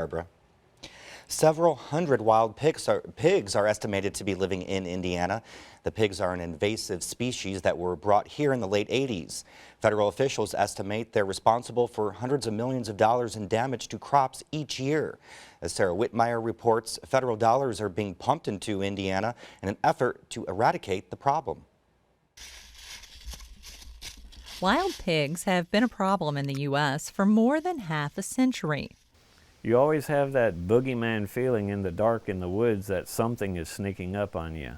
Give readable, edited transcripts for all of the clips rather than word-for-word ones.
Barbara. Several hundred wild pigs are estimated to be living in Indiana. The pigs are an invasive species that were brought here in the late 80s. Federal officials estimate they're responsible for hundreds of millions of dollars in damage to crops each year. As Sarah Whitmire reports, federal dollars are being pumped into Indiana in an effort to eradicate the problem. Wild pigs have been a problem in the U.S. for more than half a century. You always have that boogeyman feeling in the dark in the woods that something is sneaking up on you.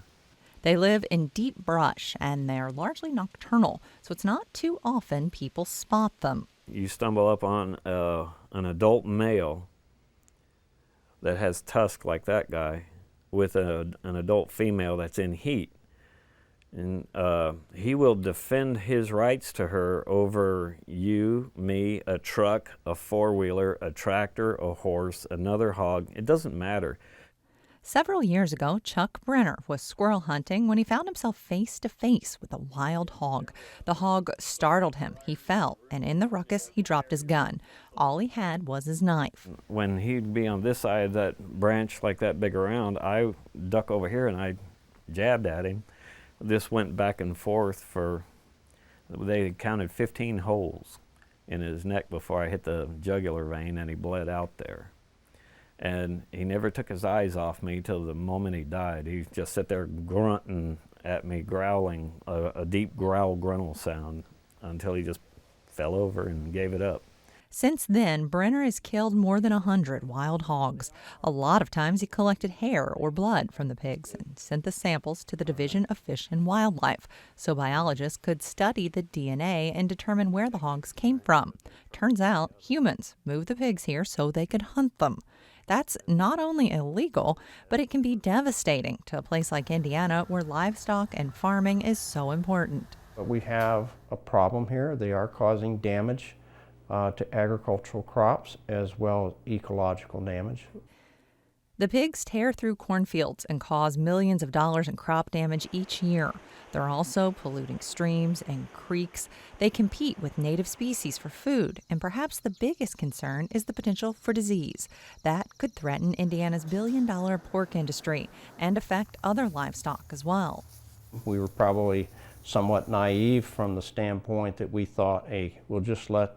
They live in deep brush and they're largely nocturnal, so it's not too often people spot them. You stumble up on an adult male that has tusk like that guy with an adult female that's in heat. And he will defend his rights to her over you, me, a truck, a four-wheeler, a tractor, a horse, another hog. It doesn't matter. Several years ago, Chuck Brenner was squirrel hunting when he found himself face to face with a wild hog. The hog startled him. He fell, and in the ruckus, he dropped his gun. All he had was his knife. When he'd be on this side of that branch like that big around, I duck over here and I jabbed at him. This went back and forth they counted 15 holes in his neck before I hit the jugular vein, and he bled out there. And he never took his eyes off me till the moment he died. He just sat there grunting at me, growling, a deep growl gruntle sound, until he just fell over and gave it up. Since then, Brenner has killed more than 100 wild hogs. A lot of times he collected hair or blood from the pigs and sent the samples to the Division of Fish and Wildlife so biologists could study the DNA and determine where the hogs came from. Turns out humans moved the pigs here so they could hunt them. That's not only illegal, but it can be devastating to a place like Indiana where livestock and farming is so important. We have a problem here. They are causing damage to agricultural crops as well as ecological damage. The pigs tear through cornfields and cause millions of dollars in crop damage each year. They're also polluting streams and creeks. They compete with native species for food, and perhaps the biggest concern is the potential for disease. That could threaten Indiana's billion-dollar pork industry and affect other livestock as well. We were probably somewhat naive from the standpoint that we thought, hey, we'll just let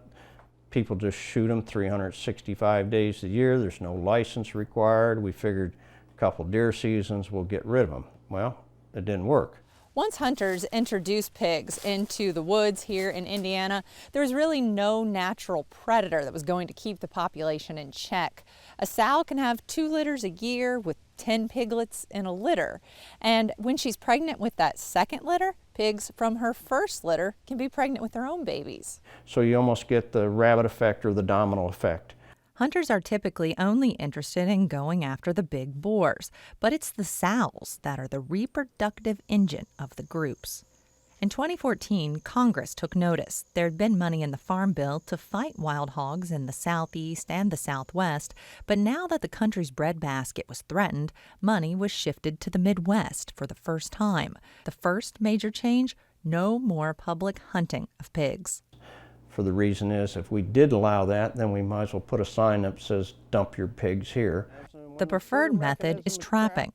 people just shoot them 365 days a year. There's no license required. We figured a couple deer seasons, we'll get rid of them. Well, it didn't work. Once hunters introduced pigs into the woods here in Indiana, there was really no natural predator that was going to keep the population in check. A sow can have 2 litters a year with 10 piglets in a litter. And when she's pregnant with that second litter, pigs from her first litter can be pregnant with their own babies. So you almost get the rabbit effect or the domino effect. Hunters are typically only interested in going after the big boars, but it's the sows that are the reproductive engine of the groups. In 2014, Congress took notice. There'd been money in the Farm Bill to fight wild hogs in the Southeast and the Southwest, but now that the country's breadbasket was threatened, money was shifted to the Midwest for the first time. The first major change? No more public hunting of pigs. For the reason is, if we did allow that, then we might as well put a sign up that says, dump your pigs here. The preferred method is trapping.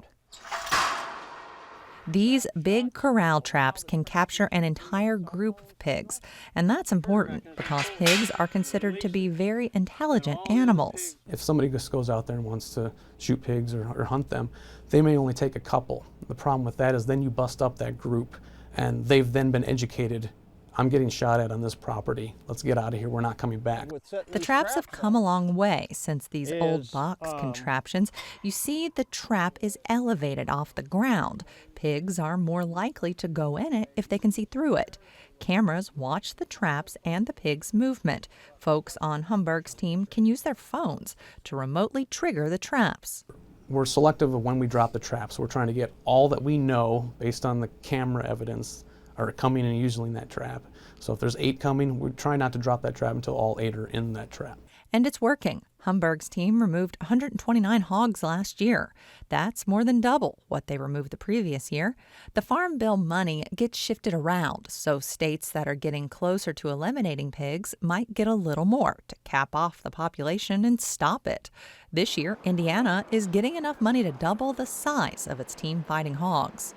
These big corral traps can capture an entire group of pigs, and that's important because pigs are considered to be very intelligent animals. If somebody just goes out there and wants to shoot pigs or hunt them, they may only take a couple. The problem with that is then you bust up that group, and they've then been educated. I'm getting shot at on this property. Let's get out of here. We're not coming back. The traps have come a long way since these old box contraptions. You see, the trap is elevated off the ground. Pigs are more likely to go in it if they can see through it. Cameras watch the traps and the pigs' movement. Folks on Humberg's team can use their phones to remotely trigger the traps. We're selective of when we drop the traps. We're trying to get all that we know based on the camera evidence are coming and using that trap. So if there's 8 coming, we try not to drop that trap until all 8 are in that trap. And it's working. Humberg's team removed 129 hogs last year. That's more than double what they removed the previous year. The Farm Bill money gets shifted around, so states that are getting closer to eliminating pigs might get a little more to cap off the population and stop it. This year, Indiana is getting enough money to double the size of its team fighting hogs.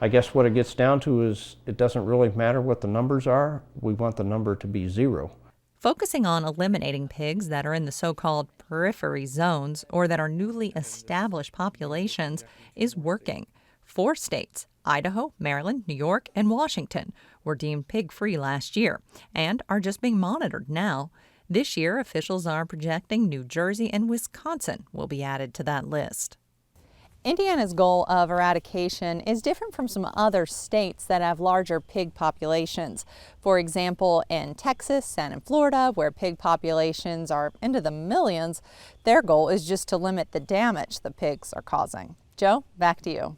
I guess what it gets down to is it doesn't really matter what the numbers are. We want the number to be 0. Focusing on eliminating pigs that are in the so-called periphery zones or that are newly established populations is working. 4 states, Idaho, Maryland, New York, and Washington, were deemed pig-free last year and are just being monitored now. This year, officials are projecting New Jersey and Wisconsin will be added to that list. Indiana's goal of eradication is different from some other states that have larger pig populations. For example, in Texas and in Florida, where pig populations are into the millions, their goal is just to limit the damage the pigs are causing. Joe, back to you.